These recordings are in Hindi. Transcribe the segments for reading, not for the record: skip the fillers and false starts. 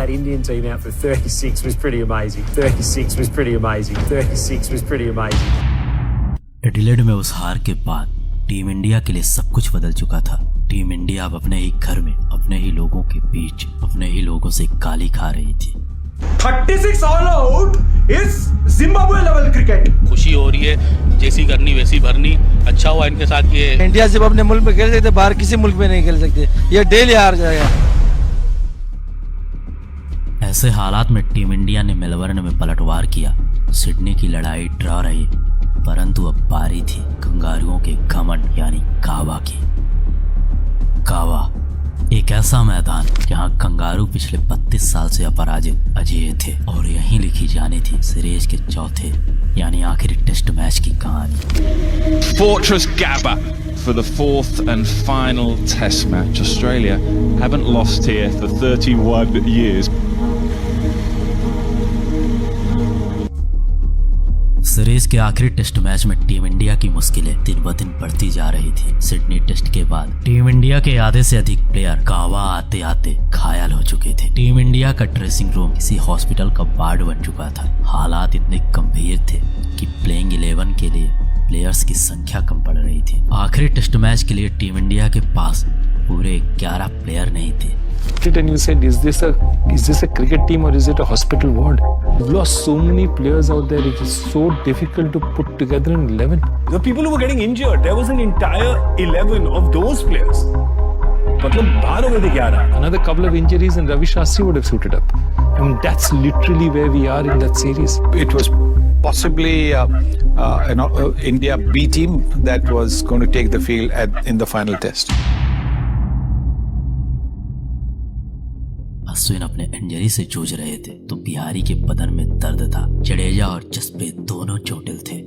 that Indian team out for 36 was pretty amazing. 36 was pretty amazing. 36 was pretty amazing. Adelaide में उस हार के बाद टीम इंडिया के लिए सब कुछ बदल चुका था। टीम इंडिया अब अपने ही घर में, अपने ही लोगों के बीच, अपने ही लोगों से गाली खा रही थी। 36 all out is Zimbabwe level cricket. खुशी हो रही है, जैसी करनी वैसी भरनी। अच्छा हुआ इनके साथ ये इंडिया सिर्फ अपने मुल्क में खेल सकते, बाहर किसी मुल्क में नहीं खेल सकते। ये डेली हार जाएगा। ऐसे हालात में टीम इंडिया ने मेलबर्न में पलटवार किया। सिडनी की लड़ाई ड्रॉ रही, परंतु अब बारी थी कंगारुओं के घमंड यानी कावा की। कावा एक ऐसा मैदान जहां कंगारू पिछले 32 साल से अपराजित अजेय थे और यहीं लिखी जानी थी सीरीज के चौथे यानी आखिरी टेस्ट मैच की कहानी। Fortress Gabba for the fourth and final test match. Australia haven't lost here for 31 years. Series के आखिरी टेस्ट मैच में टीम इंडिया की मुश्किलें दिन ब दिन बढ़ती जा रही थी। सिडनी टेस्ट के बाद टीम इंडिया के आधे से अधिक प्लेयर कावा आते आते घायल हो चुके थे। टीम इंडिया का ड्रेसिंग रूम किसी हॉस्पिटल का वार्ड बन चुका था। हालात इतने गंभीर थे कि प्लेइंग 11 के लिए प्लेयर्स की संख्या कम पड़ रही थी। आखिरी टेस्ट मैच के लिए टीम इंडिया के पास पूरे 11 प्लेयर नहीं थे। And you said, is this a cricket team or is it a hospital ward? You've lost so many players out there. It is so difficult to put together an 11. The people who were getting injured, there was an entire 11 of those players. मतलब बाहर हो गए थे 11. Another couple of injuries and Ravi Shastri would have suited up. I mean, that's literally where we are in that series. It was possibly India B team that was going to take the field in the final test. Ashwin अपने इंजरी से जूझ रहे थे तो बिहारी के बदन में दर्द था। जडेजा और जसप्रीत दोनों चोटिल थे।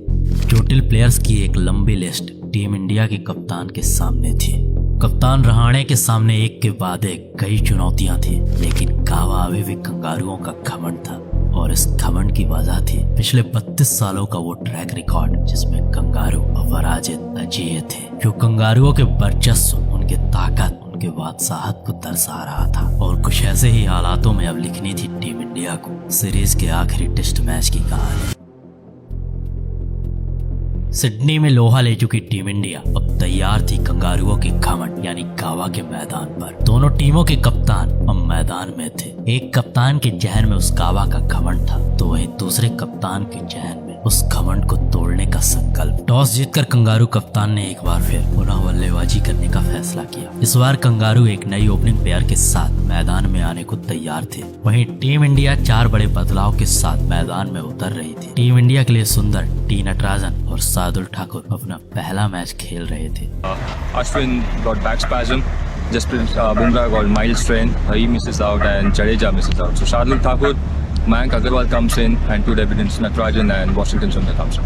चोटिल प्लेयर्स की एक लंबी लिस्ट टीम इंडिया के कप्तान के सामने थी। कप्तान रहाणे के सामने एक के बाद एक कई चुनौतियां थी, लेकिन कावा अभी भी कंगारुओं का घमंड था और इस घमंड की वजह थी पिछले 32 सालों का वो ट्रैक रिकॉर्ड जिसमें कंगारू अपराजित अजेय थे। जो कंगारुओं के वर्चस्व, उनके ताकत, के बादशाहत को दर्शा रहा था। और कुछ ऐसे ही हालातों में अब लिखनी थी टीम इंडिया को सीरीज के आखिरी टेस्ट मैच की कहानी। सिडनी में लोहा ले चुकी टीम इंडिया अब तैयार थी कंगारुओं के घमंड यानी कावा के मैदान पर। दोनों टीमों के कप्तान अब मैदान में थे। एक कप्तान के जहन में उस कावा का घमंड था तो वहीं दूसरे कप्तान के जहन में उस घमंड को तोड़ने का संकल्प। टॉस जीतकर कंगारू कप्तान ने एक बार फिर पुनः बल्लेबाजी करने का फैसला किया। इस बार कंगारू एक नई ओपनिंग पेयर के साथ मैदान में आने को तैयार थे। वहीं टीम इंडिया 4 बड़े बदलाव के साथ मैदान में उतर रही थी। टीम इंडिया के लिए सुंदर, टी नटराजन और शार्दुल ठाकुर अपना पहला मैच खेल रहे थे। Ashwin got back spasm, Jasprit Bumrah got mild strain, he misses out and Jadeja misses out. So Shardul Thakur, Mayank Agarwal comes in and 2 debutants Natarajan and Washington Sundar comes in.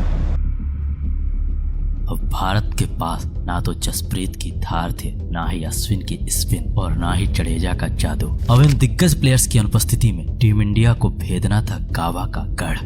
अब भारत के पास ना तो जसप्रीत की धार थे, ना ही अश्विन की स्पिन और ना ही जडेजा का जादू। अब इन दिग्गज प्लेयर्स की अनुपस्थिति में टीम इंडिया को भेदना था कावा का गढ़।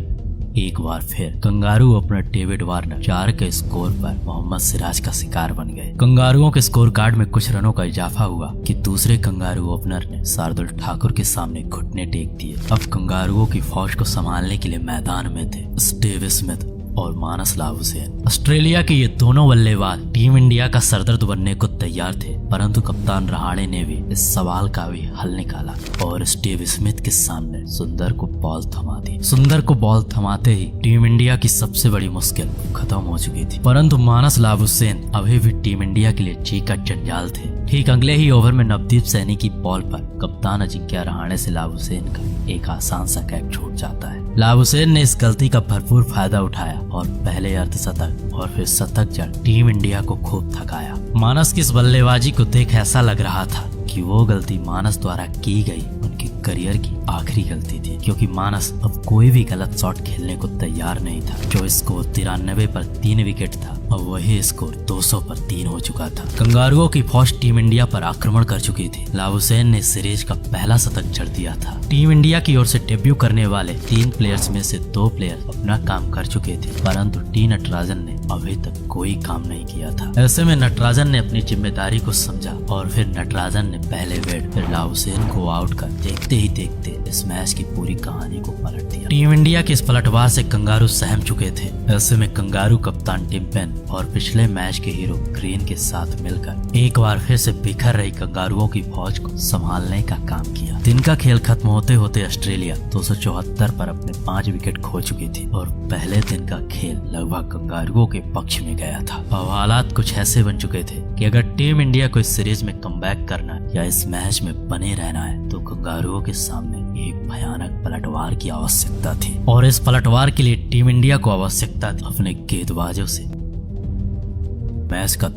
एक बार फिर कंगारू अपने डेविड वार्नर 4 के स्कोर पर मोहम्मद सिराज का शिकार बन गए। कंगारुओं के स्कोर कार्ड में कुछ रनों का इजाफा हुआ कि दूसरे कंगारू ओपनर ने शार्दुल ठाकुर के सामने घुटने टेक दिए। अब कंगारुओं की फौज को संभालने के लिए मैदान में थे स्टीव स्मिथ और मानस लाबुशेन। ऑस्ट्रेलिया के ये दोनों बल्लेबाज टीम इंडिया का सरदर्द बनने को तैयार थे, परंतु कप्तान रहाणे ने भी इस सवाल का भी हल निकाला और स्टीव स्मिथ के सामने सुंदर को बॉल थमा दी। सुंदर को बॉल थमाते ही टीम इंडिया की सबसे बड़ी मुश्किल खत्म हो चुकी थी, परंतु मानस लाबुशेन अभी भी टीम इंडिया के लिए जी का जंजाल थे। ठीक अगले ही ओवर में नवदीप सैनी की बॉल पर कप्तान अजिंक्य रहाणे से लाबुशेन का एक आसान सा कैच छूट जाता है। लाबुशेन ने इस गलती का भरपूर फायदा उठाया और पहले अर्धशतक और फिर शतक जड़ टीम इंडिया को खूब थकाया। मानस की इस बल्लेबाजी को देख ऐसा लग रहा था कि वो गलती मानस द्वारा की गई उनके करियर की आखिरी गलती थी, क्योंकि मानस अब कोई भी गलत शॉट खेलने को तैयार नहीं था। जो स्कोर 93 पर 3 विकेट था अब वही स्कोर 200 पर 3 हो चुका था। कंगारुओं की फौज टीम इंडिया पर आक्रमण कर चुकी थी। लाबुसैन ने सीरीज का पहला शतक जड़ दिया था। टीम इंडिया की ओर से डेब्यू करने वाले 3 प्लेयर्स में से 2 प्लेयर अपना काम कर चुके थे, परंतु टी नटराजन ने अभी तक कोई काम नहीं किया था। ऐसे में नटराजन ने अपनी जिम्मेदारी को समझा और फिर नटराजन ने पहले बैट फिर लाबुसैन को आउट कर देखते ही देखते इस मैच की पूरी कहानी को पलट दिया। टीम इंडिया के इस पलटवार से कंगारू सहम चुके थे। ऐसे में कंगारू कप्तान टिम पेन और पिछले मैच के हीरो ग्रीन के साथ मिलकर एक बार फिर से बिखर रही कंगारुओं की फौज को संभालने का काम किया। दिन का खेल खत्म होते होते ऑस्ट्रेलिया 274 पर अपने 5 विकेट खो चुकी थी और पहले दिन का खेल लगभग कंगारुओं के पक्ष में गया था। अब हालात कुछ ऐसे बन चुके थे कि अगर टीम इंडिया को इस सीरीज में कमबैक करना या इस मैच में बने रहना है तो कंगारुओं के सामने एक भयानक पलटवार की आवश्यकता थी और इस पलटवार के लिए टीम इंडिया को आवश्यकता थी अपने गेंदबाजों से। मैच का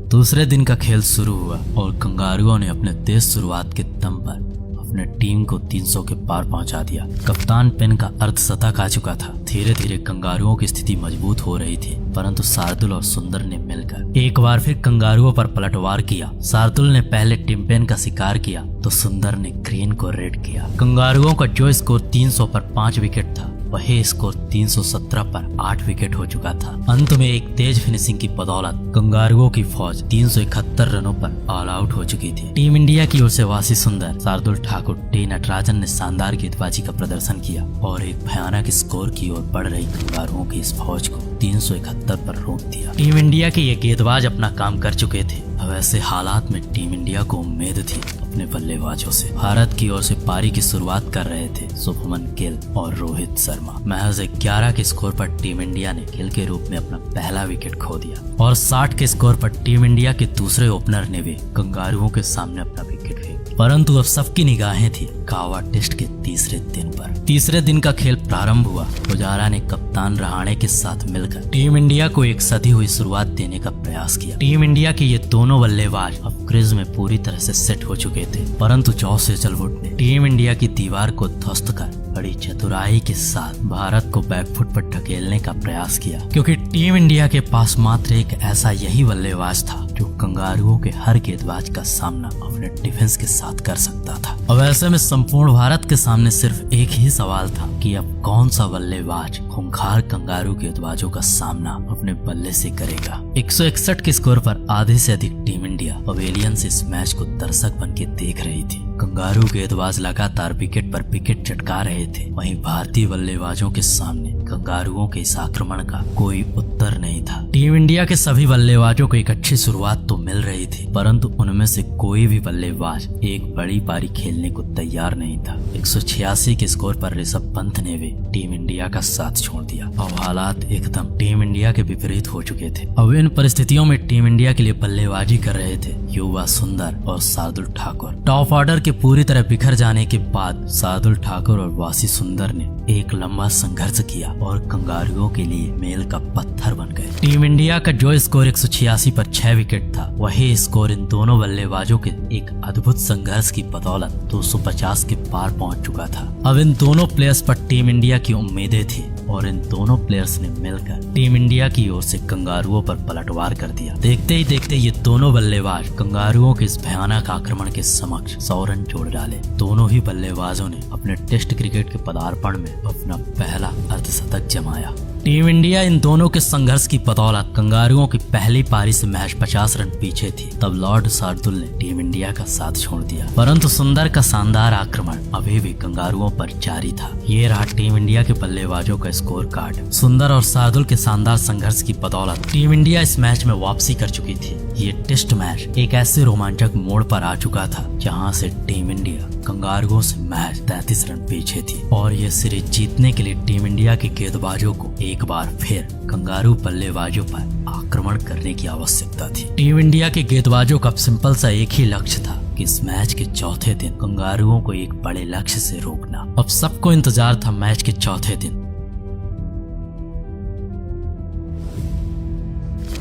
दूसरे दिन का खेल शुरू हुआ और कंगारुओं ने अपने तेज शुरुआत के दम पर अपने टीम को 300 के पार पहुंचा दिया। कप्तान पेन का अर्धशतक आ चुका था। धीरे धीरे कंगारुओं की स्थिति मजबूत हो रही थी, परंतु शार्दुल और सुंदर ने मिलकर एक बार फिर कंगारुओं पर पलटवार किया। शार्दुल ने पहले टिम पेन का शिकार किया तो सुंदर ने ग्रीन को रेड किया। कंगारुओं का जो स्कोर 300 पर 5 विकेट था वही स्कोर 317 पर 8 विकेट हो चुका था। अंत में एक तेज फिनिशिंग की बदौलत कंगारुओं की फौज 371 रनों पर ऑल आउट हो चुकी थी। टीम इंडिया की ओर से वासी सुंदर, शार्दुल ठाकुर, टी नटराजन ने शानदार गेंदबाजी का प्रदर्शन किया और एक भयानक स्कोर की ओर बढ़ रही कंगारुओं की इस फौज को 371 पर रोक दिया। टीम इंडिया के ये गेंदबाज अपना काम कर चुके थे। अब ऐसे हालात में टीम इंडिया को उम्मीद थी अपने बल्लेबाजों से। भारत की ओर से पारी की शुरुआत कर रहे थे शुभमन गिल और रोहित शर्मा। महज 11 के स्कोर पर टीम इंडिया ने गिल के रूप में अपना पहला विकेट खो दिया और 60 के स्कोर पर टीम इंडिया के दूसरे ओपनर ने भी कंगारुओं के सामने अपना विकेट फेंक। परंतु अब सबकी निगाहें थी कावा टेस्ट के तीसरे दिन पर। तीसरे दिन का खेल प्रारंभ हुआ। पुजारा ने कप्तान रहाणे के साथ मिलकर टीम इंडिया को एक सधी हुई शुरुआत देने का प्रयास किया। टीम इंडिया के ये दोनों बल्लेबाज अब क्रीज में पूरी तरह से सेट हो चुके थे, परंतु जॉस हेजलवुड ने टीम इंडिया की दीवार को ध्वस्त कर बड़ी चतुराई के साथ भारत को बैकफुट पर ढकेलने का प्रयास किया, क्योंकि टीम इंडिया के पास मात्र एक ऐसा यही बल्लेबाज था जो कंगारुओं के हर गेंदबाज का सामना अपने डिफेंस के साथ कर सकता था। अब ऐसे में संपूर्ण भारत के सामने सिर्फ एक ही सवाल था कि अब कौन सा बल्लेबाज खूंखार कंगारू गेंदबाजों का सामना अपने बल्ले से करेगा। 161 के स्कोर पर आधे से अधिक टीम इंडिया पवेलियन से इस मैच को दर्शक बन के देख रही थी। कंगारू गेंदबाज लगातार विकेट पर विकेट चटका रहे थे, वहीं भारतीय बल्लेबाजों के सामने कंगारुओं के इस आक्रमण का कोई उत्तर नहीं था। टीम इंडिया के सभी बल्लेबाजों को एक अच्छी शुरुआत तो मिल रही थी, परंतु उनमें से कोई भी बल्लेबाज एक बड़ी पारी खेलने को तैयार नहीं था। 186 के स्कोर पर ऋषभ पंत ने भी टीम इंडिया का साथ छोड़ दिया। अब हालात एकदम टीम इंडिया के विपरीत हो चुके थे। अब इन परिस्थितियों में टीम इंडिया के लिए बल्लेबाजी कर रहे थे युवा सुंदर और शार्दुल ठाकुर। टॉप ऑर्डर के पूरी तरह बिखर जाने के बाद शार्दुल ठाकुर और वासी सुंदर ने एक लंबा संघर्ष किया और कंगारुओं के लिए मील का पत्थर बन गए। टीम इंडिया का जो स्कोर 186 पर 6 विकेट था, वही स्कोर इन दोनों बल्लेबाजों के एक अद्भुत संघर्ष की बदौलत 250 के पार पहुंच चुका था। अब इन दोनों प्लेयर्स पर टीम इंडिया की उम्मीदें थी और इन दोनों प्लेयर्स ने मिलकर टीम इंडिया की ओर से कंगारुओं पर पलटवार कर दिया। देखते ही देखते ये दोनों बल्लेबाज कंगारुओं के इस भयानक आक्रमण के समक्ष 100 रन जोड़ डाले। दोनों ही बल्लेबाजों ने अपने टेस्ट क्रिकेट के पदार्पण में अपना पहला अर्धशतक जमाया। टीम इंडिया इन दोनों के संघर्ष की बदौलत कंगारुओं की पहली पारी से महज 50 रन पीछे थी। तब लॉर्ड शार्दुल ने टीम इंडिया का साथ छोड़ दिया, परंतु सुंदर का शानदार आक्रमण अभी भी कंगारुओं पर जारी था। ये रहा टीम इंडिया के बल्लेबाजों का स्कोर कार्ड। सुंदर और शार्दुल के शानदार संघर्ष की बदौलत टीम इंडिया इस मैच में वापसी कर चुकी थी। ये टेस्ट मैच एक ऐसे रोमांचक मोड़ पर आ चुका था जहां से टीम इंडिया कंगारुओं से महज 33 रन पीछे थी और ये सीरीज जीतने के लिए टीम इंडिया के गेंदबाजों को एक बार फिर कंगारू बल्लेबाजों पर आक्रमण करने की आवश्यकता थी। टीम इंडिया के गेंदबाजों का सिंपल सा एक ही लक्ष्य था कि इस मैच के चौथे दिन कंगारुओं को एक बड़े लक्ष्य से रोकना। अब सबको इंतजार था मैच के चौथे दिन।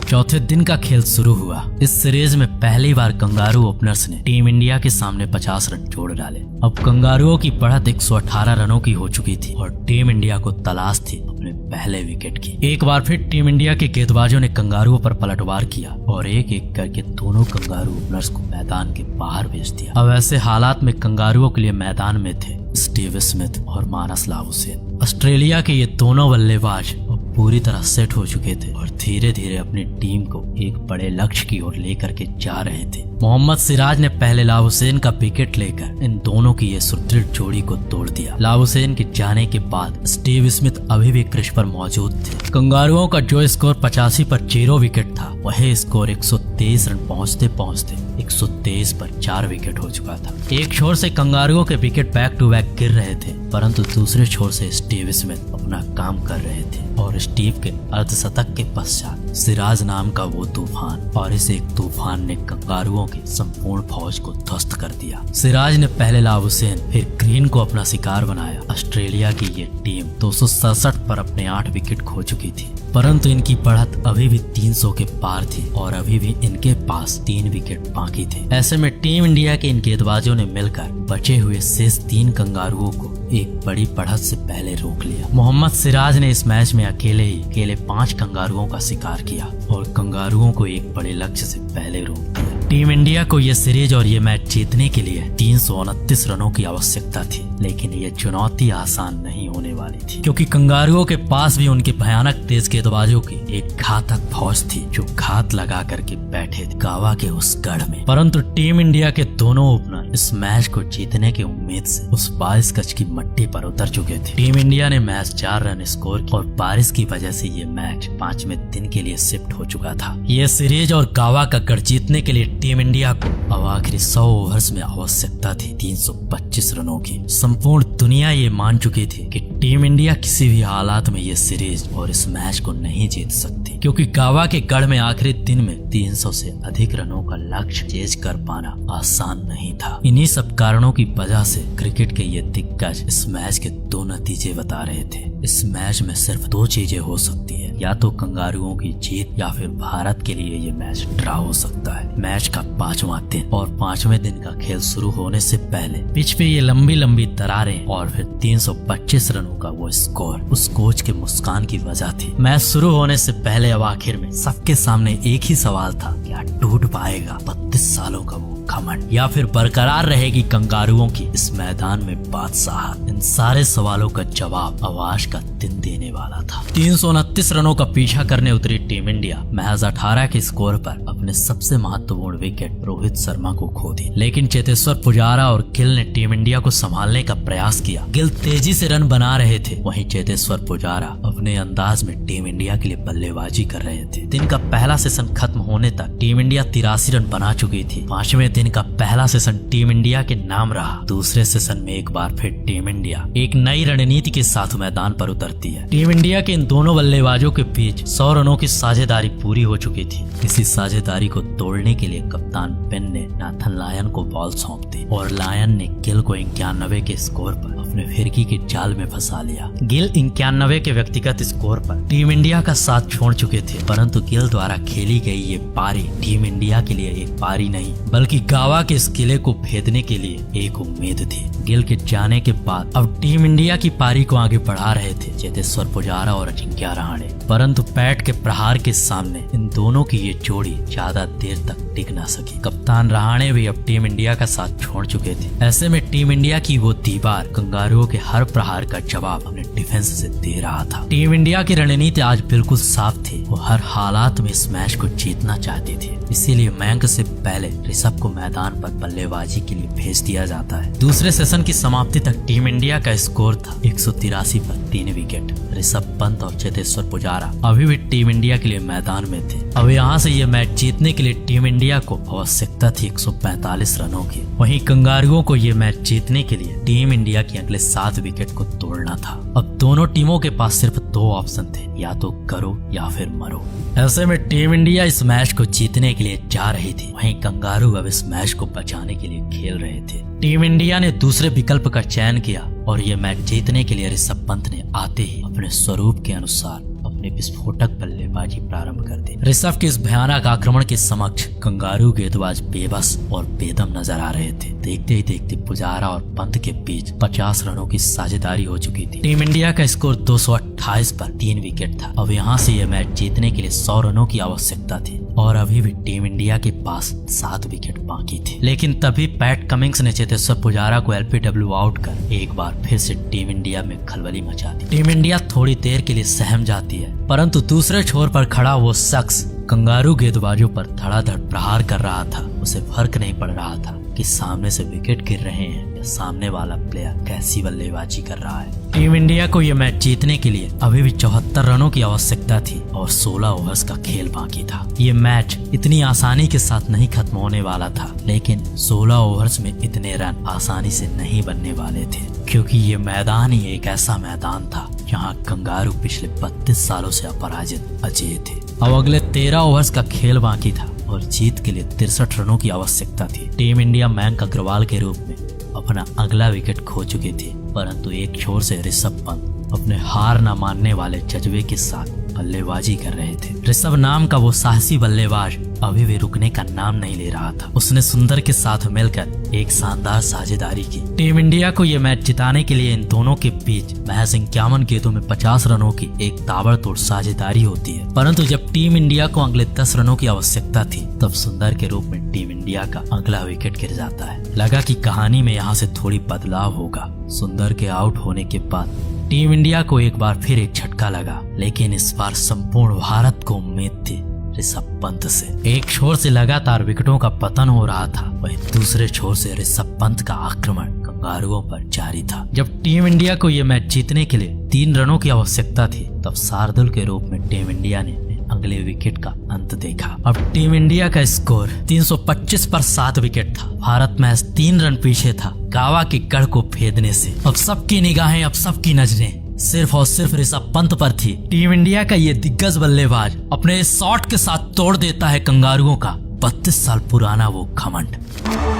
चौथे दिन का खेल शुरू हुआ। इस सीरीज में पहली बार कंगारू ओपनर्स ने टीम इंडिया के सामने 50 रन जोड़ डाले। अब कंगारुओं की बढ़त 118 रनों की हो चुकी थी और टीम इंडिया को तलाश थी अपने पहले विकेट की। एक बार फिर टीम इंडिया के गेंदबाजों ने कंगारुओं पर पलटवार किया और एक एक करके दोनों कंगारू ओपनर्स को मैदान के बाहर भेज दिया। अब ऐसे हालात में कंगारुओं के लिए मैदान में थे स्टीव स्मिथ और मानस लाबुशेन। ऑस्ट्रेलिया के ये दोनों बल्लेबाज पूरी तरह सेट हो चुके थे और धीरे धीरे अपनी टीम को एक बड़े लक्ष्य की ओर लेकर के जा रहे थे। मोहम्मद सिराज ने पहले लाबुशेन का विकेट लेकर इन दोनों की ये सुदृढ़ जोड़ी को तोड़ दिया। लाबुशेन के जाने के बाद स्टीव स्मिथ अभी भी क्रीज पर मौजूद थे। कंगारुओं का जो स्कोर 85 पर 0 विकेट था, वही स्कोर 123 रन पहुंचते पहुंचते 123 पर 4 विकेट हो चुका था। एक छोर से कंगारुओं के विकेट बैक टू बैक गिर रहे थे, परंतु दूसरे छोर से स्टीव स्मिथ अपना काम कर रहे थे और स्टीव के अर्धशतक के पश्चात सिराज नाम का वो तूफान, और इस एक तूफान ने कंगारुओं की संपूर्ण फौज को ध्वस्त कर दिया। सिराज ने पहले लाबुशेन फिर ग्रीन को अपना शिकार बनाया। ऑस्ट्रेलिया की ये टीम 267 पर अपने 8 विकेट खो चुकी थी, परंतु इनकी बढ़त अभी भी 300 के पार थी और अभी भी इनके पास 3 विकेट बाकी थे। ऐसे में टीम इंडिया के इन गेंदबाजों ने मिलकर बचे हुए शेष 3 कंगारुओं को एक बड़ी बढ़त से पहले रोक लिया। मोहम्मद सिराज ने इस मैच में अकेले 5 कंगारुओं का शिकार किया और कंगारुओं को एक बड़े लक्ष्य से पहले रोक दिया। टीम इंडिया को यह सीरीज और ये मैच जीतने के लिए 329 रनों की आवश्यकता थी, लेकिन ये चुनौती आसान नहीं होने वाली थी, क्योंकि कंगारुओं के पास भी उनके भयानक तेज गेंदबाजों की एक घातक फौज थी जो घात लगा करके बैठे थे गावा के उस गढ़ में। परंतु टीम इंडिया के दोनों ओपनर इस मैच को जीतने की उम्मीद से उस 22 गज की मट्टी पर उतर चुके थे। टीम इंडिया ने मैच 4 रन स्कोर किया और बारिश की वजह से ये मैच 5वें दिन के लिए शिफ्ट हो चुका था। ये सीरीज और गावा का गढ़ जीतने के लिए टीम इंडिया को अब आखिरी 100 ओवर्स में आवश्यकता थी 325 रनों की। संपूर्ण दुनिया ये मान चुकी थी कि टीम इंडिया किसी भी हालात में ये सीरीज और इस मैच को नहीं जीत सकती, क्योंकि गावा के गढ़ में आखिरी दिन में 300 से अधिक रनों का लक्ष्य चेज कर पाना आसान नहीं था। इन्हीं सब कारणों की वजह से क्रिकेट के ये दिग्गज इस मैच के 2 नतीजे बता रहे थे। इस मैच में सिर्फ 2 चीजें हो सकती है, या तो कंगारुओं की जीत या फिर भारत के लिए ये मैच ड्रा हो सकता है। मैच का 5वां दिन और 5वें दिन का खेल शुरू होने से पहले पिच पे ये लंबी लंबी दरारें और फिर 325 रनों का वो स्कोर उस कोच के मुस्कान की वजह थी। मैच शुरू होने से पहले अब आखिर में सबके सामने एक ही सवाल था, क्या टूट पाएगा 32 सालों का वो घमंड, या फिर बरकरार रहेगी कंगारुओं की इस मैदान में बादशाहत। इन सारे सवालों का जवाब आवाज का दिन देने वाला था। 329 रनों का पीछा करने उतरी टीम इंडिया महज 18 के स्कोर पर अपने सबसे महत्वपूर्ण विकेट रोहित शर्मा को खो दी, लेकिन चेतेश्वर पुजारा और गिल ने टीम इंडिया को संभालने का प्रयास किया। गिल तेजी से रन बना रहे थे, वहीं चेतेश्वर पुजारा अपने अंदाज में टीम इंडिया के लिए बल्लेबाजी कर रहे थे। दिन का पहला सेशन खत्म होने तक टीम इंडिया 83 रन बना चुकी थी। 5वें दिन का पहला सेशन टीम इंडिया के नाम रहा। दूसरे सेशन में एक बार फिर टीम इंडिया एक नई रणनीति के साथ मैदान पर उतरती है। टीम इंडिया के इन दोनों बल्लेबाजों के बीच 100 रनों की साझेदारी पूरी हो चुकी थी। इसी साझेदारी को तोड़ने के लिए कप्तान पेन ने नाथन लायन को बॉल सौंप दी और लायन ने गिल को 91 के स्कोर पर अपने फिरकी के जाल में फंसा लिया। गिल 91 के व्यक्तिगत स्कोर पर टीम इंडिया का साथ छोड़ चुके थे, परंतु गिल द्वारा खेली गई ये पारी टीम इंडिया के लिए एक पारी नहीं बल्कि गावा के इस किले को भेदने के लिए एक उम्मीद थी। गिल के जाने के बाद अब टीम इंडिया की पारी को आगे बढ़ा रहे थे चेतेश्वर पुजारा और अजिंक्य रहाणे, परंतु पैट के प्रहार के सामने इन दोनों की ये जोड़ी ज्यादा देर तक टिक ना सकी। कप्तान रहाणे भी अब टीम इंडिया का साथ छोड़ चुके थे। ऐसे में टीम इंडिया की वो दीवार कंगारुओं के हर प्रहार का जवाब अपने डिफेंस से दे रहा था। टीम इंडिया की रणनीति आज बिल्कुल साफ थी, वो हर हालात में इस मैच को जीतना चाहती थी। इसीलिए मयंक से पहले ऋषभ को मैदान पर बल्लेबाजी के लिए भेज दिया जाता है। दूसरे सेशन की समाप्ति तक टीम इंडिया का स्कोर था 183 पर 3 विकेट। ऋषभ पंत और चेतेश्वर पुजारा अभी भी टीम इंडिया के लिए मैदान में थे। अब यहाँ से ये मैच जीतने के लिए टीम इंडिया को आवश्यकता थी 145 रनों की। वहीं कंगारुओं को ये मैच जीतने के लिए टीम इंडिया के अगले 7 विकेट को तोड़ना था। अब दोनों टीमों के पास सिर्फ 2 ऑप्शन थे, या तो करो या फिर मरो। ऐसे में टीम इंडिया इस मैच को जीतने के लिए जा रही थी, वहीं कंगारू अब इस मैच को बचाने के लिए खेल रहे थे। टीम इंडिया ने दूसरे विकल्प का चयन किया और ये मैच जीतने के लिए ऋषभ पंत ने आते ही अपने स्वरूप के अनुसार अपनी विस्फोटक बल्लेबाजी प्रारंभ कर दी। ऋषभ के इस भयानक आक्रमण के समक्ष कंगारू गेंदबाज बेबस और बेदम नजर आ रहे थे। देखते ही देखते पुजारा और पंत के बीच 50 रनों की साझेदारी हो चुकी थी। टीम इंडिया का स्कोर 228 पर 3 विकेट था। अब यहाँ से यह मैच जीतने के लिए 100 रनों की आवश्यकता थी और अभी भी टीम इंडिया के पास 7 विकेट बाकी थे। लेकिन तभी पैट कमिंग्स ने चेतेश्वर पुजारा को LPW आउट कर एक बार फिर से टीम इंडिया में खलबली मचा दी। टीम इंडिया थोड़ी देर के लिए सहम जाती है, परंतु दूसरे छोर पर खड़ा वो शख्स कंगारू गेंदबाजों पर धड़ाधड़ प्रहार कर रहा था। उसे फर्क नहीं पड़ रहा था कि सामने से विकेट गिर रहे हैं या सामने वाला प्लेयर कैसी बल्लेबाजी कर रहा है। टीम इंडिया को यह मैच जीतने के लिए अभी भी 74 रनों की आवश्यकता थी और 16 ओवर्स का खेल बाकी था। ये मैच इतनी आसानी के साथ नहीं खत्म होने वाला था, लेकिन 16 ओवर्स में इतने रन आसानी से नहीं बनने वाले थे, क्योंकि ये मैदान ही एक ऐसा मैदान था जहाँ कंगारू पिछले 32 सालों से अपराजित अजेय थे। अब अगले 13 ओवर्स का खेल बाकी था और जीत के लिए 63 रनों की आवश्यकता थी। टीम इंडिया मयंक अग्रवाल के रूप में अपना अगला विकेट खो चुकी थी, परंतु एक छोर से ऋषभ पंत अपने हार न मानने वाले जज्बे के साथ बल्लेबाजी कर रहे थे। ऋषभ नाम का वो साहसी बल्लेबाज अभी भी रुकने का नाम नहीं ले रहा था। उसने सुंदर के साथ मिलकर एक शानदार साझेदारी की। टीम इंडिया को ये मैच जिताने के लिए इन दोनों के बीच महज 51 गेंदों में 50 रनों की एक ताबड़तोड़ साझेदारी होती है, परंतु जब टीम इंडिया को अगले 10 रनों की आवश्यकता थी तब सुंदर के रूप में टीम इंडिया का अगला विकेट गिर जाता है। लगा कि कहानी में यहाँ से थोड़ी बदलाव होगा। सुंदर के आउट होने के बाद टीम इंडिया को एक बार फिर एक झटका लगा, लेकिन इस बार संपूर्ण भारत को उम्मीद थी ऋषभ पंत से। एक छोर से लगातार विकेटों का पतन हो रहा था, वहीं दूसरे छोर से ऋषभ पंत का आक्रमण कंगारुओं पर जारी था। जब टीम इंडिया को यह मैच जीतने के लिए 3 रनों की आवश्यकता थी तब शार्दुल के रूप में टीम इंडिया ने अगले विकेट का अंत देखा। अब टीम इंडिया का स्कोर 325 पर 7 विकेट था। भारत महज 3 रन पीछे था गावा के गढ़ को भेदने से। अब सबकी निगाहें, अब सबकी नजरें सिर्फ और सिर्फ ऋषभ पंत पर थी। टीम इंडिया का ये दिग्गज बल्लेबाज अपने शॉट के साथ तोड़ देता है कंगारुओं का 32 साल पुराना वो घमंड।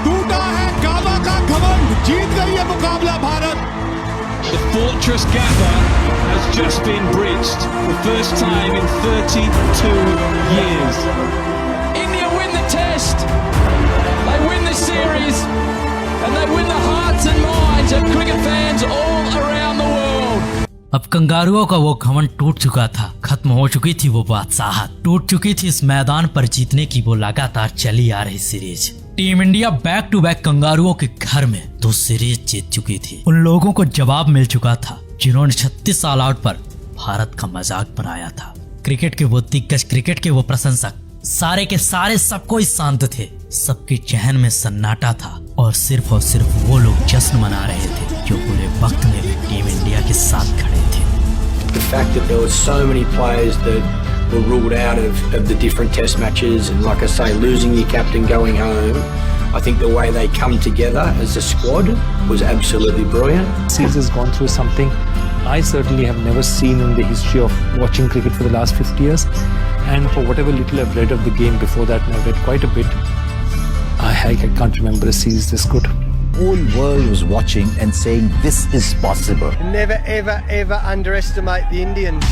टूटा है गावा का घमंड, जीत गई है मुकाबला Bharat. The fortress Gabba has just been breached, the first time in 32 years. India win the test, they win the series, and they win the hearts and minds of cricket fans all around the world. अब कंगारुओं का वो घमंड टूट चुका था, खत्म हो चुकी थी वो बादशाहत, टूट चुकी थी इस मैदान पर जीतने की वो लगातार चली आ रही series. Team India back to back कंगारुओं के घर में 2 सीरीज जीत चुकी थी। उन लोगों को जवाब मिल चुका था जिन्होंने 36 साल आउट पर भारत का मजाक बनाया था। क्रिकेट के वो दिग्गज, क्रिकेट के वो प्रशंसक, सारे के सारे सबको ही शांत थे। सबके चहन में सन्नाटा था और सिर्फ वो लोग जश्न मना रहे थे जो पूरे वक्त में भी टीम इंडिया के साथ खड़े थे। The fact that there were so many players that were ruled out of the different test matches, and like I say, losing your captain going home, I think the way they come together as a squad was absolutely brilliant. Series has gone through something I certainly have never seen in the history of watching cricket for the last 50 years, and for whatever little I've read of the game before that, and I've read quite a bit, I can't remember a series this good. The whole world was watching and saying this is possible. Never ever ever underestimate the Indians.